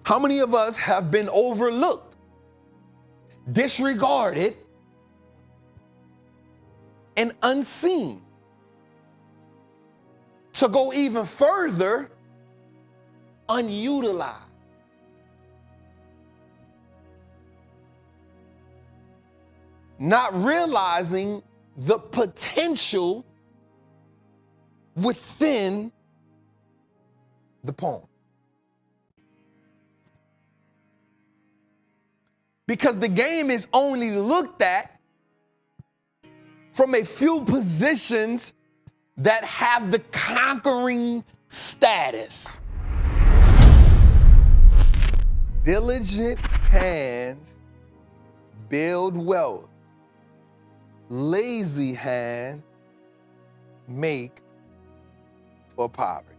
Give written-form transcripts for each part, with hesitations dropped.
How many of us have been overlooked, disregarded, and unseen? To go even further, unutilized. Not realizing the potential within the poem. Because the game is only looked at from a few positions that have the conquering status. Diligent hands build wealth. Lazy hands make for poverty.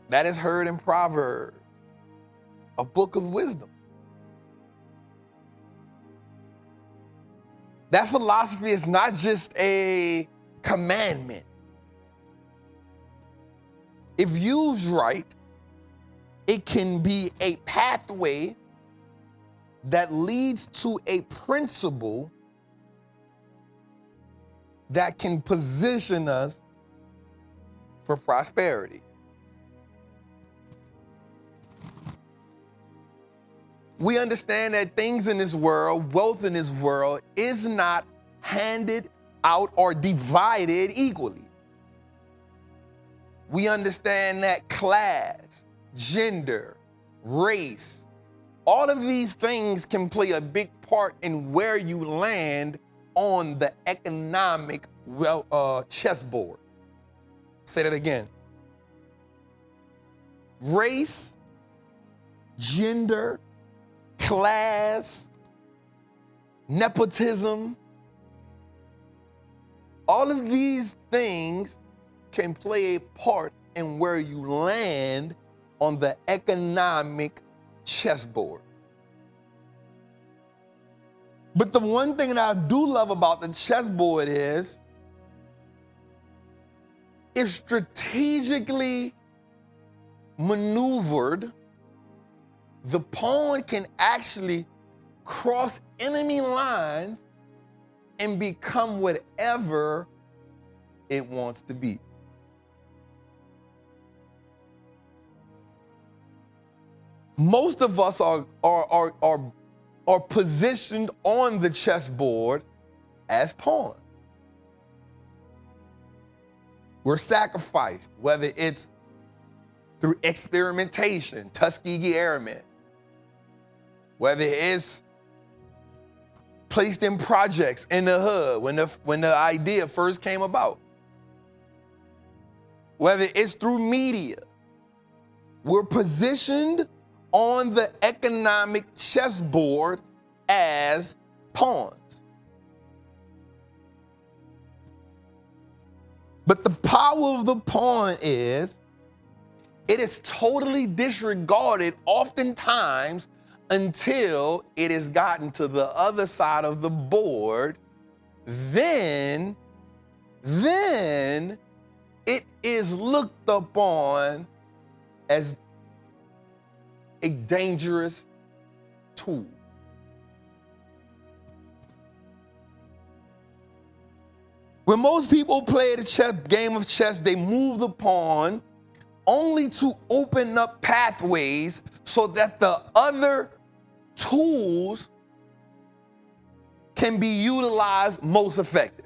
That is heard in Proverbs, a book of wisdom. That philosophy is not just a commandment. If used right, it can be a pathway that leads to a principle that can position us for prosperity. We understand that things in this world, wealth in this world, is not handed out or divided equally. We understand that class, gender, race, all of these things can play a big part in where you land on the economic chessboard. Say that again. Race, gender, class, nepotism, all of these things can play a part in where you land on the economic chessboard. But the one thing that I do love about the chessboard is if strategically maneuvered, the pawn can actually cross enemy lines and become whatever it wants to be. Most of us are positioned on the chessboard as pawns. We're sacrificed, whether it's through experimentation, Tuskegee Airmen, whether it's placed in projects in the hood when the idea first came about, whether it's through media. We're positioned on the economic chessboard as pawns. But the power of the pawn is it is totally disregarded oftentimes until it has gotten to the other side of the board. Then it is looked upon as a dangerous tool. When most people play the game of chess, they move the pawn only to open up pathways so that the other tools can be utilized most effective.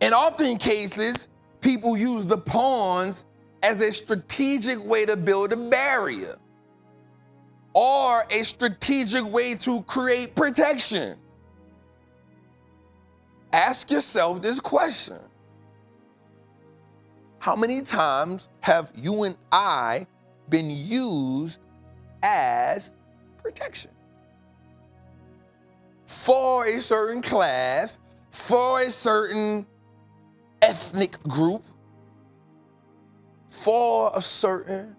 In often cases, people use the pawns as a strategic way to build a barrier or a strategic way to create protection. Ask yourself this question. How many times have you and I been used as protection? For a certain class, for a certain ethnic group, for a certain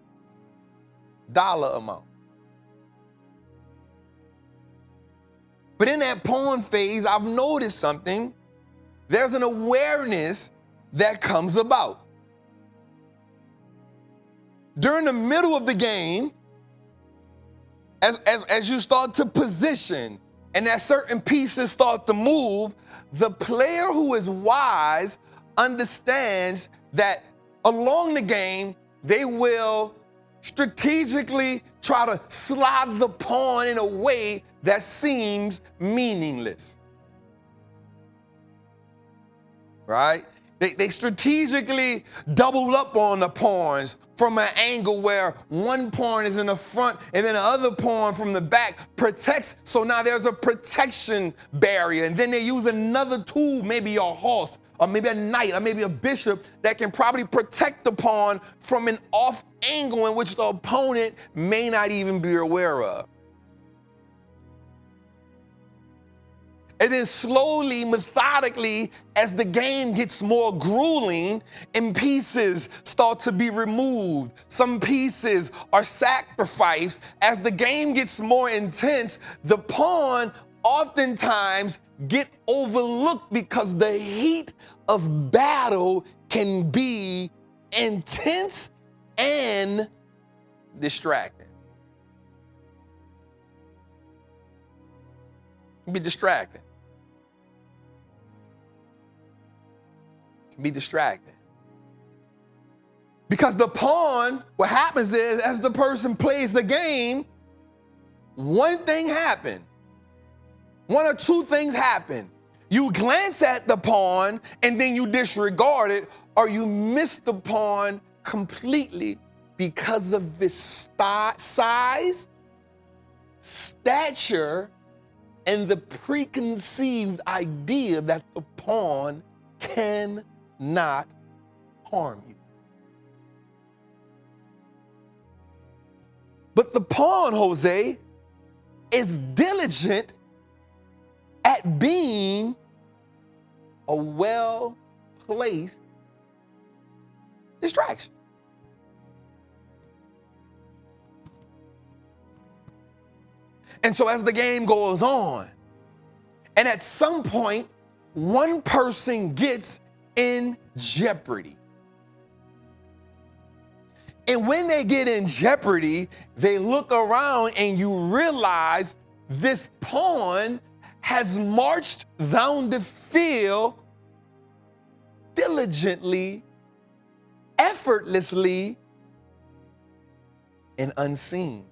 dollar amount. But in that pawn phase, I've noticed something. There's an awareness that comes about. during the middle of the game, as you start to position and as certain pieces start to move, the player who is wise understands that along the game, they will strategically try to slide the pawn in a way that seems meaningless. Right? They strategically double up on the pawns from an angle where one pawn is in the front and then the other pawn from the back protects. So now there's a protection barrier. And then they use another tool, maybe a horse or maybe a knight or maybe a bishop that can probably protect the pawn from an off angle in which the opponent may not even be aware of. And then slowly, methodically, as the game gets more grueling and pieces start to be removed, some pieces are sacrificed. As the game gets more intense, the pawn oftentimes get overlooked because the heat of battle can be intense and distracting. It can be distracting. Be distracted. Because the pawn, what happens is, as the person plays the game, one thing happens. One or two things happen. You glance at the pawn and then you disregard it, or you miss the pawn completely because of its size, stature, and the preconceived idea that the pawn can not harm you. But the pawn, Jose, is diligent at being a well-placed distraction. And so as the game goes on, and at some point, one person gets in jeopardy. And when they get in jeopardy, they look around and you realize this pawn has marched down the field diligently, effortlessly, and unseen.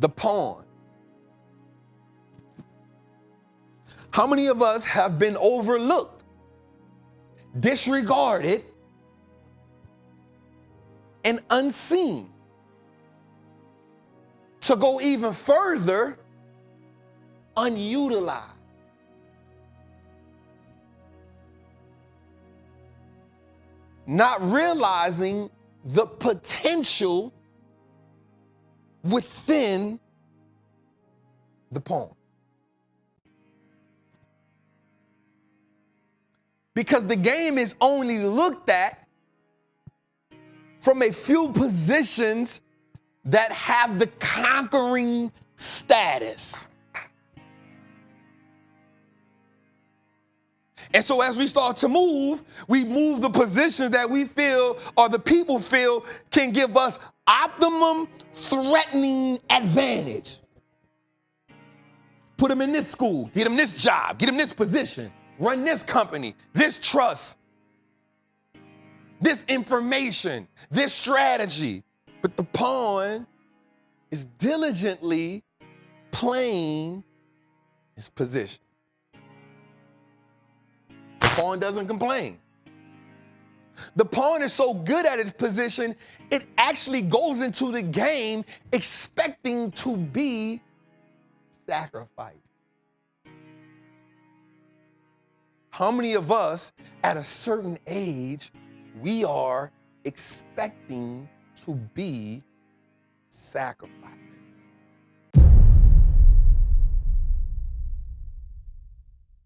The pawn. How many of us have been overlooked, disregarded, and unseen? To go even further, unutilized. Not realizing the potential within the pawn. Because the game is only looked at from a few positions that have the conquering status. And so as we start to move, we move the positions that we feel or the people feel can give us optimum threatening advantage. Put them in this school, get them this job, get them this position, run this company, this trust, this information, this strategy. But the pawn is diligently playing his position. The pawn doesn't complain. The pawn is so good at its position, it actually goes into the game expecting to be sacrificed. How many of us at a certain age, we are expecting to be sacrificed?